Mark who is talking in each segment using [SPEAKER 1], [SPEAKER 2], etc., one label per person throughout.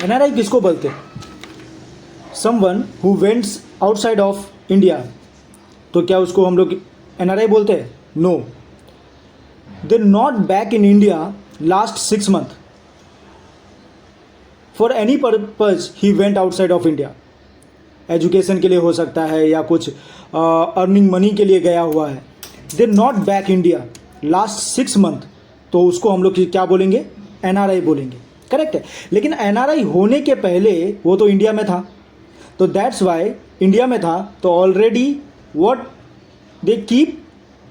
[SPEAKER 1] NRI किसको बोलते हैं? Someone who wents outside of India, तो क्या उसको हम लोग एनआरआई बोलते हैं? No, they not back in India last 6 months for any purpose he went outside of India. Education के लिए हो सकता है या कुछ अर्निंग मनी के लिए गया हुआ है, दे not back India last 6 months, तो उसको हम लोग क्या बोलेंगे? एनआरआई बोलेंगे। करेक्ट है। लेकिन एनआरआई होने के पहले वो तो इंडिया में था, तो दैट्स वाई इंडिया में था तो already what they keep,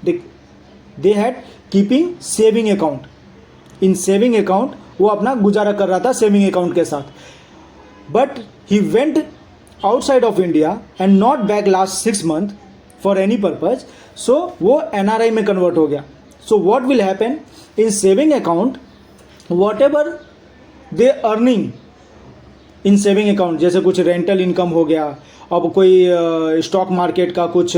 [SPEAKER 1] they had keeping saving account. In saving account वो अपना गुजारा कर रहा था सेविंग अकाउंट के साथ, but he went outside of India and not back last 6 months for any purpose, so वो एनआरआई में कन्वर्ट हो गया। So what will happen in saving account, whatever they earning in saving account, जैसे कुछ rental income हो गया, अब कोई स्टॉक मार्केट का कुछ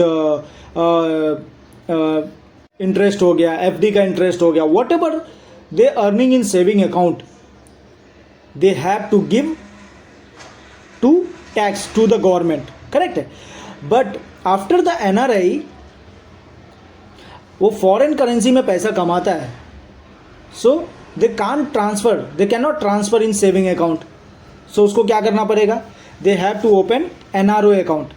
[SPEAKER 1] इंटरेस्ट हो गया, एफडी का इंटरेस्ट हो गया, whatever they earning in saving account, they have to give to tax to the government. Correct है। बट आफ्टर द एनआरआई वो फॉरेन करेंसी में पैसा कमाता है, so they can't transfer, they can not transfer in saving account, so उसको क्या करना पड़ेगा? They have to open NRO account.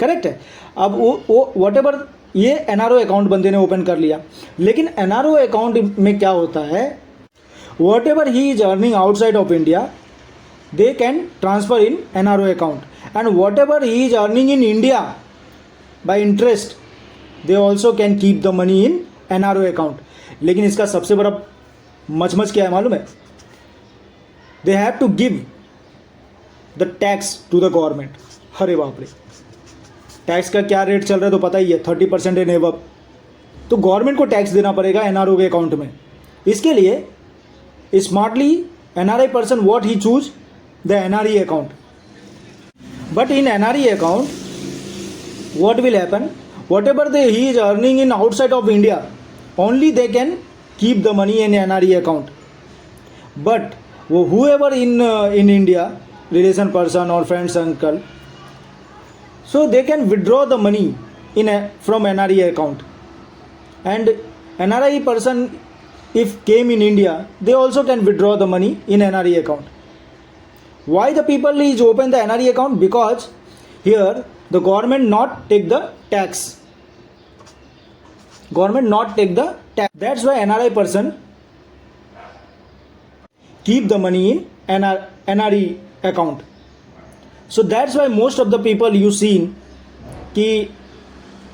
[SPEAKER 1] Correct है। अब वो वट एवर ये एनआरओ अकाउंट बंदे ने ओपन कर लिया, लेकिन एनआरओ अकाउंट में क्या होता है, what ever he is earning outside of India they can transfer in NRO account, and what ever he is earning in India by interest they also can keep the money in NRO account. लेकिन इसका सबसे बड़ा मचमच क्या है मालूम है? They have to give the tax to the government. अरे बाप रे, टैक्स का क्या रेट चल रहा है तो पता ही है, 30% एंड एबव, तो गवर्नमेंट को टैक्स देना पड़ेगा एनआरओ के अकाउंट में। इसके लिए smartly NRI person what he choose the NRE account, but in NRE account what will happen, what ever they he is earning in outside of India only they can keep the money in NRE account, but whoever in India, relation person or friends uncle, so they can withdraw the money from NRE account, and NRI person if came in India they also can withdraw the money in NRE account. Why the people is open the NRE account? Because here the government not take the tax, government not take the tax, that's why NRI person keep the money in NRE account. So that's why most of the people you seen कि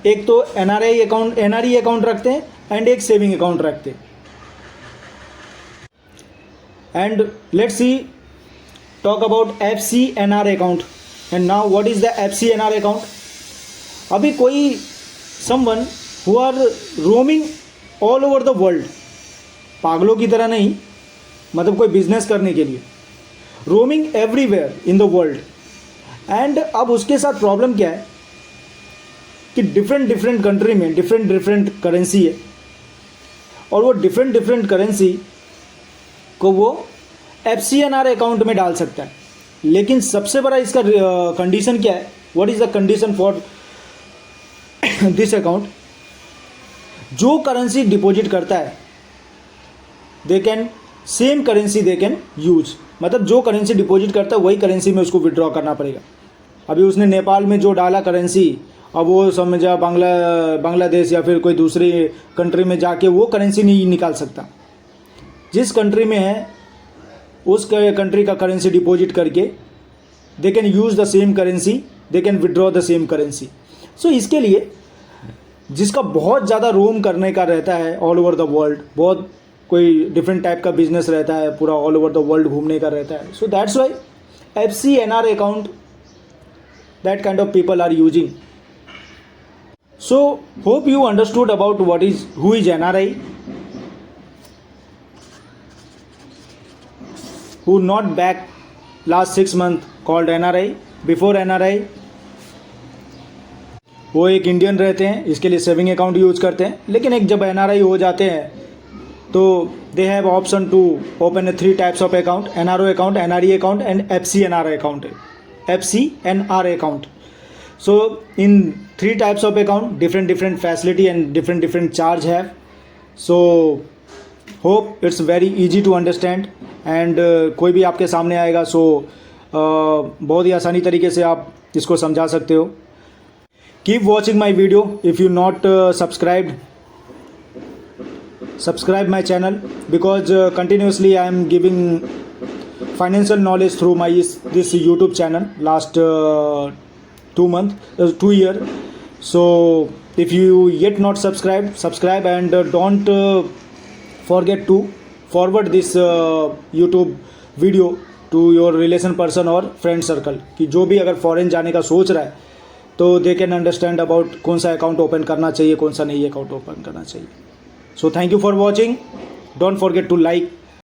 [SPEAKER 1] एक तो NRI account NRE account रखते हैं and एक saving account रखते हैं। And let's see talk about FCNR account. And now what is the FCNR account? अभी कोई someone who are roaming all over the world, पागलों की तरह नहीं, मतलब कोई बिजनेस करने के लिए, roaming everywhere in the world, and अब उसके साथ प्रॉब्लम क्या है कि डिफरेंट कंट्री में डिफरेंट करेंसी है, और वो डिफरेंट करेंसी को वो FCNR अकाउंट में डाल सकता है। लेकिन सबसे बड़ा इसका कंडीशन क्या है? What is the condition for this account? जो करेंसी डिपॉजिट करता है they can same currency they can use, मतलब जो करेंसी डिपॉजिट करता है वही करेंसी में उसको विड्रॉ करना पड़ेगा। अभी उसने नेपाल में जो डाला करेंसी, अब वो समझा बांग्लादेश या फिर कोई दूसरी कंट्री में जाके वो करेंसी नहीं निकाल सकता। जिस कंट्री में है उस कंट्री का करेंसी डिपॉजिट करके they can use the same currency, they can withdraw the same currency. So इसके लिए जिसका बहुत ज़्यादा रोम करने का रहता है ऑल ओवर द वर्ल्ड, बहुत कोई डिफरेंट टाइप का बिजनेस रहता है, पूरा ऑल ओवर द वर्ल्ड घूमने का रहता है, so that's why FCNR account that kind of people are using. So hope you understood about who is NRI, who not back last 6 months called NRI. Before NRI वो एक Indian रहते हैं, इसके लिए सेविंग अकाउंट यूज करते हैं, लेकिन एक जब NRI हो जाते हैं तो they have option to open a 3 types of account: NRO account, NRE account, and FCNR account. FCNR account. So in 3 types of account, different facility and different charge have. So hope it's very easy to understand, and कोई भी आपके सामने आएगा so बहुत ही आसानी तरीके से आप इसको समझा सकते हो. Keep watching my video. If you not subscribed, subscribe my channel, because continuously I am giving financial knowledge through my this YouTube channel last 2 year. So if you yet not subscribe, and don't forget to forward this YouTube video to your relation person और friend circle, कि जो भी अगर foreign जाने का सोच रहा है तो दे कैन अंडरस्टैंड अबाउट कौन सा अकाउंट ओपन करना चाहिए, कौन सा नहीं अकाउंट ओपन करना चाहिए. So thank you for watching. Don't forget to like,